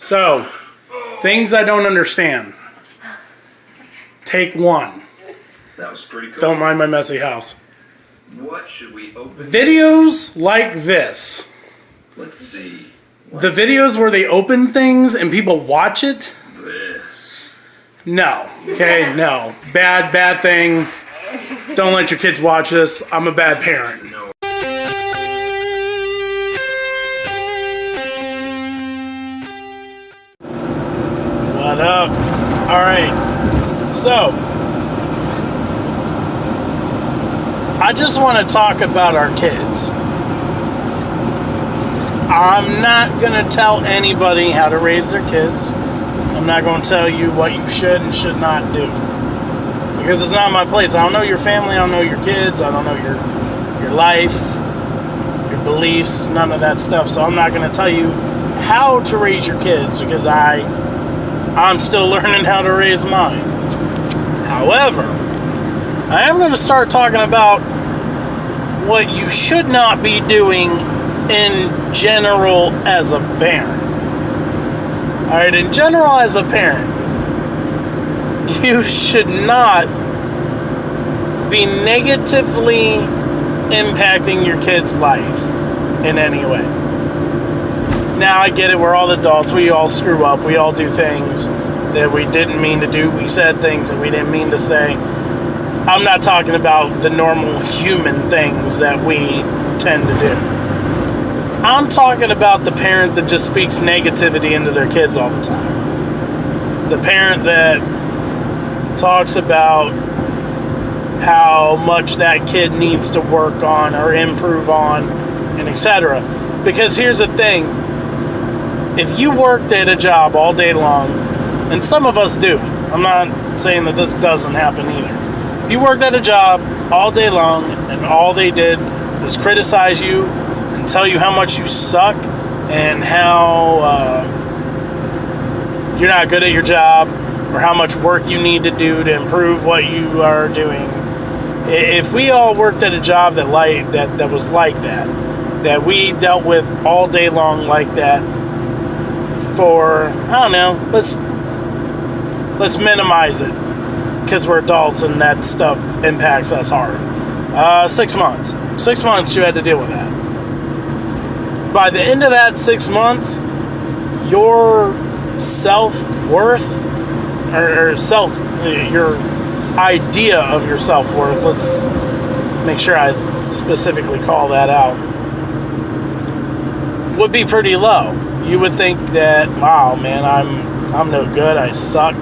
So, things I don't understand. Take one. That was pretty cool. Don't mind my messy house. What should we open? Videos like this. Let's see. The videos where they open things and people watch it? This. No. Okay, no. Bad thing. Don't let your kids watch this. I'm a bad parent. No. What up? Alright. So, I just want to talk about our kids. I'm not going to tell anybody how to raise their kids. I'm not going to tell you what you should and should not do. Because it's not my place. I don't know your family. I don't know your kids. I don't know your life, your beliefs, none of that stuff. So I'm not going to tell you how to raise your kids because I'm still learning how to raise mine. However, I am going to start talking about what you should not be doing in general as a parent. Alright, in general as a parent, you should not be negatively impacting your kid's life in any way. Now, I get it, we're all adults, we all screw up, we all do things that we didn't mean to do, we said things that we didn't mean to say. I'm not talking about the normal human things that we tend to do. I'm talking about the parent that just speaks negativity into their kids all the time. The parent that talks about how much that kid needs to work on or improve on, and etc. Because here's the thing. If you worked at a job all day long, and some of us do, I'm not saying that this doesn't happen either. If you worked at a job all day long and all they did was criticize you and tell you how much you suck and how you're not good at your job or how much work you need to do to improve what you are doing. If we all worked at a job that was like that we dealt with all day long like that for, I don't know, let's minimize it because we're adults and that stuff impacts us hard. 6 months. 6 months you had to deal with that. By the end of that 6 months, your self-worth or your idea of your self-worth, let's make sure I specifically call that out, would be pretty low. You would think that, wow, man, I'm no good, I suck,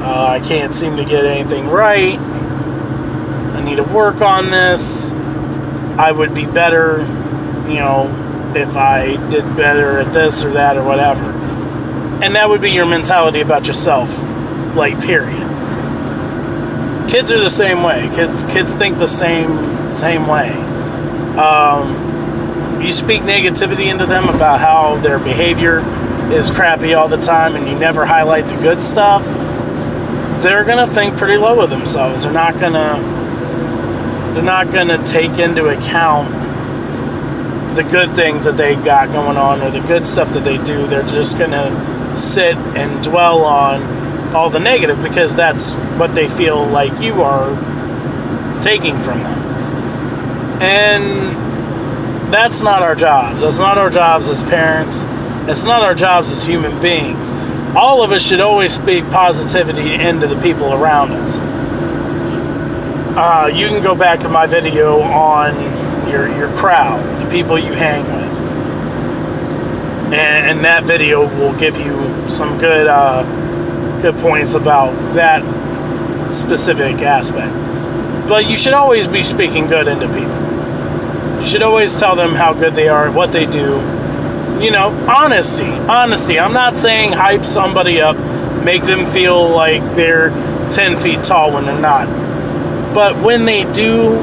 I can't seem to get anything right, I need to work on this, I would be better, if I did better at this or that or whatever. And that would be your mentality about yourself, period. Kids are the same way. Kids think the same way. You speak negativity into them about how their behavior is crappy all the time and you never highlight the good stuff, they're gonna think pretty low of themselves. They're not gonna take into account the good things that they got going on or the good stuff that they do. They're just gonna sit and dwell on all the negative because that's what they feel like you are taking from them. And that's not our jobs. That's not our jobs as parents. It's not our jobs as human beings. All of us should always speak positivity into the people around us. You can go back to my video on your crowd, the people you hang with. And that video will give you some good points about that specific aspect. But you should always be speaking good into people. You should always tell them how good they are, what they do. Honesty. I'm not saying hype somebody up, make them feel like they're 10 feet tall when they're not. But when they do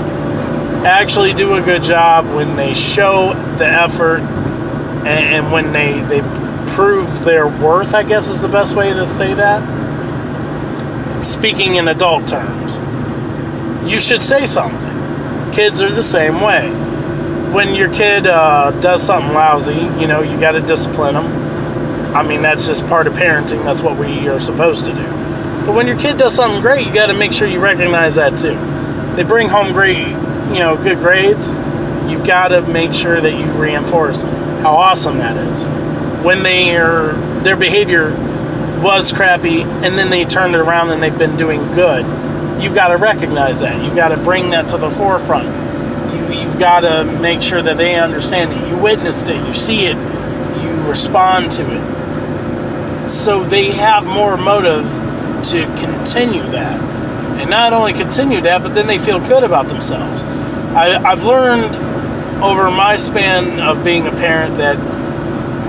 actually do a good job, when they show the effort, and when they prove their worth, I guess is the best way to say that. Speaking in adult terms, you should say something. Kids are the same way. When your kid does something lousy, you got to discipline them. I mean, that's just part of parenting. That's what we are supposed to do. But when your kid does something great, you got to make sure you recognize that too. They bring home great, good grades. You've got to make sure that you reinforce how awesome that is. When their behavior was crappy and then they turned it around and they've been doing good, you've got to recognize that. You've got to bring that to the forefront. You've got to make sure that they understand it. You witnessed it. You see it. You respond to it. So they have more motive to continue that. And not only continue that, but then they feel good about themselves. I've learned over my span of being a parent that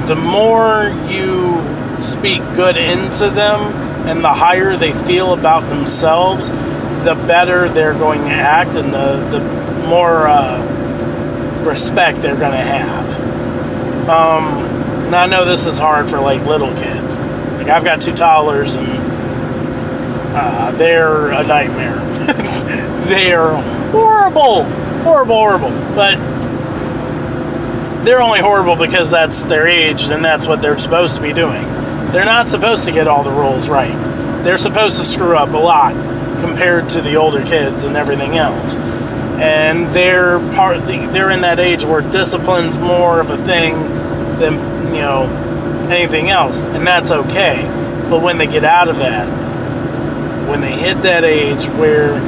the more you speak good into them and the higher they feel about themselves, the better they're going to act and the more respect they're going to have. Now I know this is hard for like little kids. Like I've got 2 toddlers and they're a nightmare. They're horrible. But they're only horrible because that's their age and that's what they're supposed to be doing. They're not supposed to get all the rules right. They're supposed to screw up a lot compared to the older kids and everything else. And they're in that age where discipline's more of a thing than, anything else. And that's okay. But when they get out of that, when they hit that age where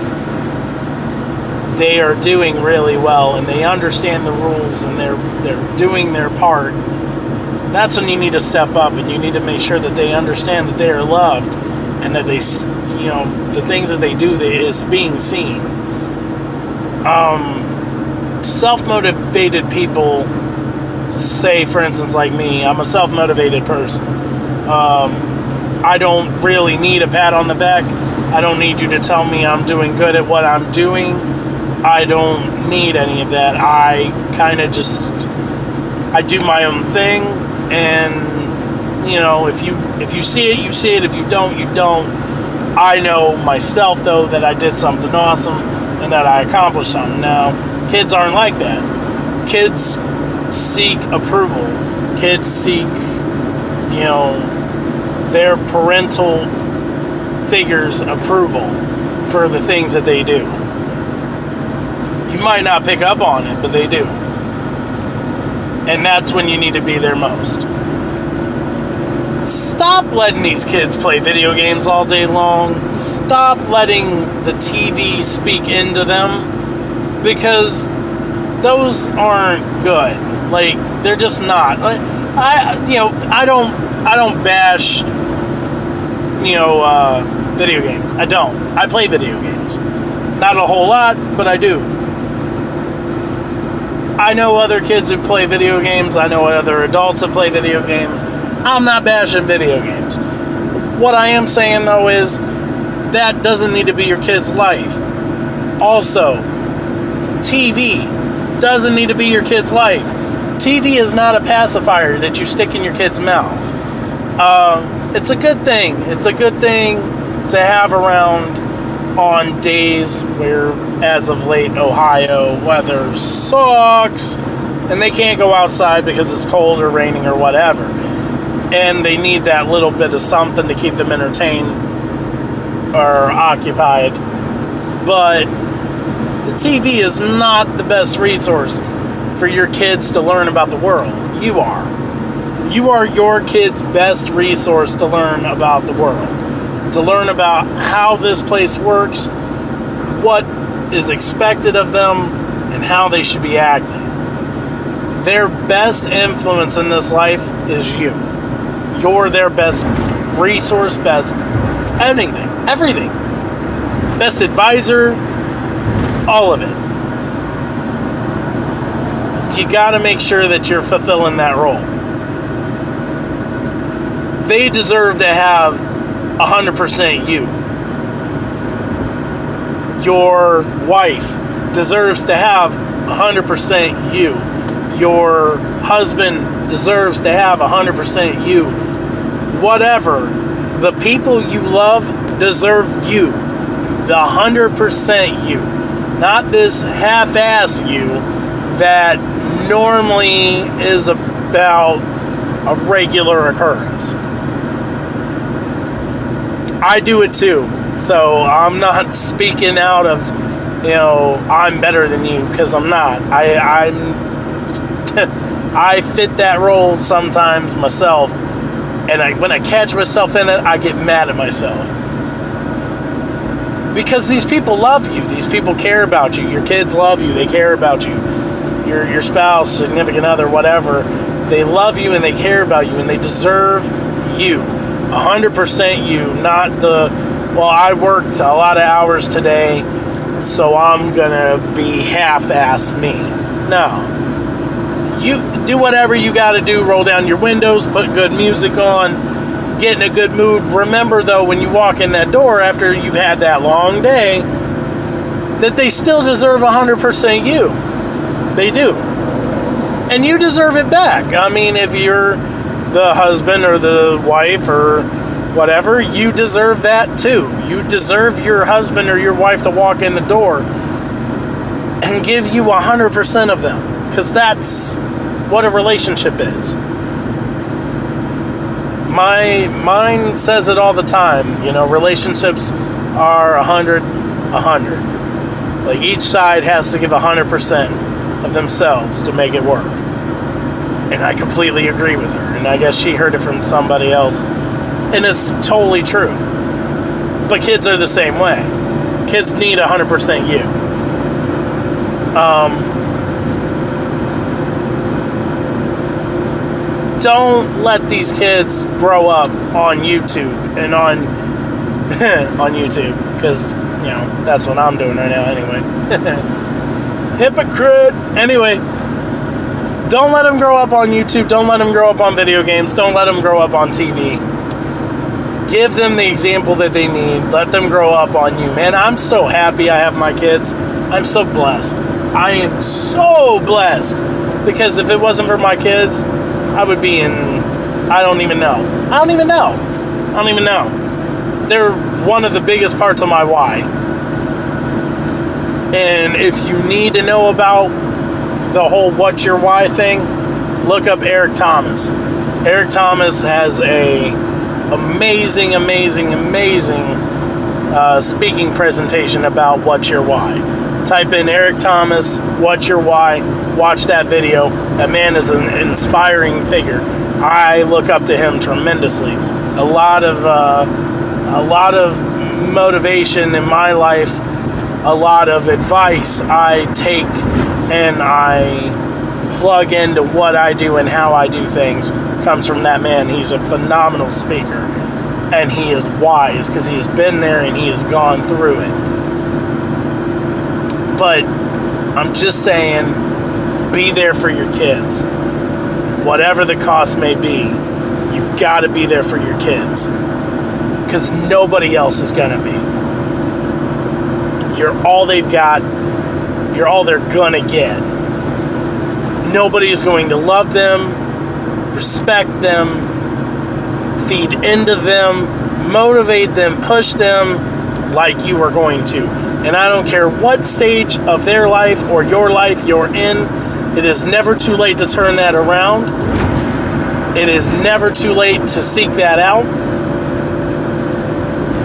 they are doing really well and they understand the rules and they're doing their part, that's when you need to step up and you need to make sure that they understand that they are loved and that they, the things that they do is being seen. Self-motivated people say, for instance, like me, I'm a self-motivated person. I don't really need a pat on the back. I don't need you to tell me I'm doing good at what I'm doing. I don't need any of that. I kind of I do my own thing, and if you see it, you see it. If you don't, you don't. I know myself though that I did something awesome and that I accomplished something. Now, kids aren't like that. Kids seek approval. Kids seek, their parental figures' approval for the things that they do. You might not pick up on it, but they do. And that's when you need to be their most. Stop letting these kids play video games all day long. Stop letting the TV speak into them, because those aren't good. Like, they're just not. I don't bash video games. I don't. I play video games. Not a whole lot, but I do. I know other kids who play video games. I know other adults that play video games. I'm not bashing video games. What I am saying, though, is that doesn't need to be your kid's life. Also, TV doesn't need to be your kid's life. TV is not a pacifier that you stick in your kid's mouth. It's a good thing. It's a good thing to have around on days where, as of late, Ohio weather sucks and they can't go outside because it's cold or raining or whatever. And they need that little bit of something to keep them entertained or occupied. But the TV is not the best resource for your kids to learn about the world. You are. You are your kid's best resource to learn about the world. To learn about how this place works, what is expected of them, and how they should be acting. Their best influence in this life is you. You're their best resource, best anything, everything. Best advisor, all of it. You got to make sure that you're fulfilling that role. They deserve to have 100% you. Your wife deserves to have 100% you. Your husband deserves to have 100% you. Whatever. The people you love deserve you. The 100% you. Not this half-ass you that normally is about a regular occurrence. I do it too. So I'm not speaking out of, I'm better than you, because I'm not. I fit that role sometimes myself, and when I catch myself in it, I get mad at myself. Because these people love you. These people care about you. Your kids love you. They care about you. Your spouse, significant other, whatever. They love you and they care about you, and they deserve you. 100% you, not I worked a lot of hours today, so I'm gonna be half-ass me. No. You do whatever you gotta do. Roll down your windows, put good music on, get in a good mood. Remember, though, when you walk in that door after you've had that long day, that they still deserve 100% you. They do. And you deserve it back. I mean, if you're the husband or the wife or whatever, you deserve that too. You deserve your husband or your wife to walk in the door and give you 100% of them, because that's what a relationship is. Mine says it all the time. Relationships are 100. Like, each side has to give 100% of themselves to make it work. And I completely agree with her. And I guess she heard it from somebody else. And it's totally true. But kids are the same way. Kids need 100% you. Don't let these kids grow up on YouTube and on YouTube, because that's what I'm doing right now anyway. Hypocrite. Anyway, don't let them grow up on YouTube. Don't let them grow up on video games. Don't let them grow up on TV. Give them the example that they need. Let them grow up on you. Man, I'm so happy I have my kids. I'm so blessed. I am so blessed, because if it wasn't for my kids, I would be in, I don't even know. They're one of the biggest parts of my why. And if you need to know about the whole what's your why thing, look up Eric Thomas. Eric Thomas has a amazing speaking presentation about what's your why. Type in Eric Thomas, what's your why, watch that video. That man is an inspiring figure. I look up to him tremendously. A lot of motivation in my life, a lot of advice I take and I plug into what I do and how I do things comes from that man. He's a phenomenal speaker, and he is wise because he has been there and he has gone through it. But I'm just saying, be there for your kids. Whatever the cost may be, you've got to be there for your kids, because nobody else is going to be. You're all they've got. You're all they're going to get. Nobody is going to love them, respect them, feed into them, motivate them, push them like you are going to. And I don't care what stage of their life or your life you're in, it is never too late to turn that around. It is never too late to seek that out.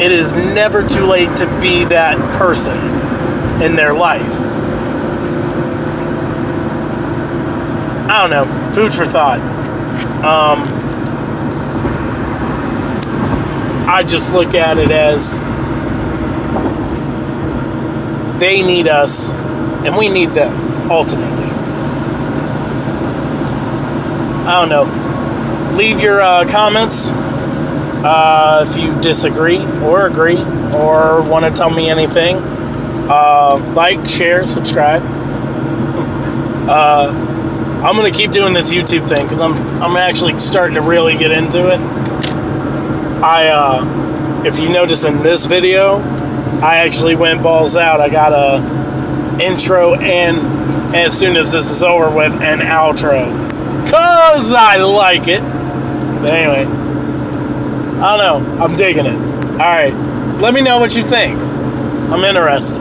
It is never too late to be that person in their life. I don't know. Food for thought. I just look at it as they need us and we need them, ultimately. I don't know. Leave your comments if you disagree or agree or want to tell me anything. Like, share, subscribe. I'm going to keep doing this YouTube thing because I'm actually starting to really get into it. If you notice in this video, I actually went balls out. I got a intro and as soon as this is over with, an outro. Because I like it. But anyway, I don't know. I'm digging it. Alright, let me know what you think. I'm interested.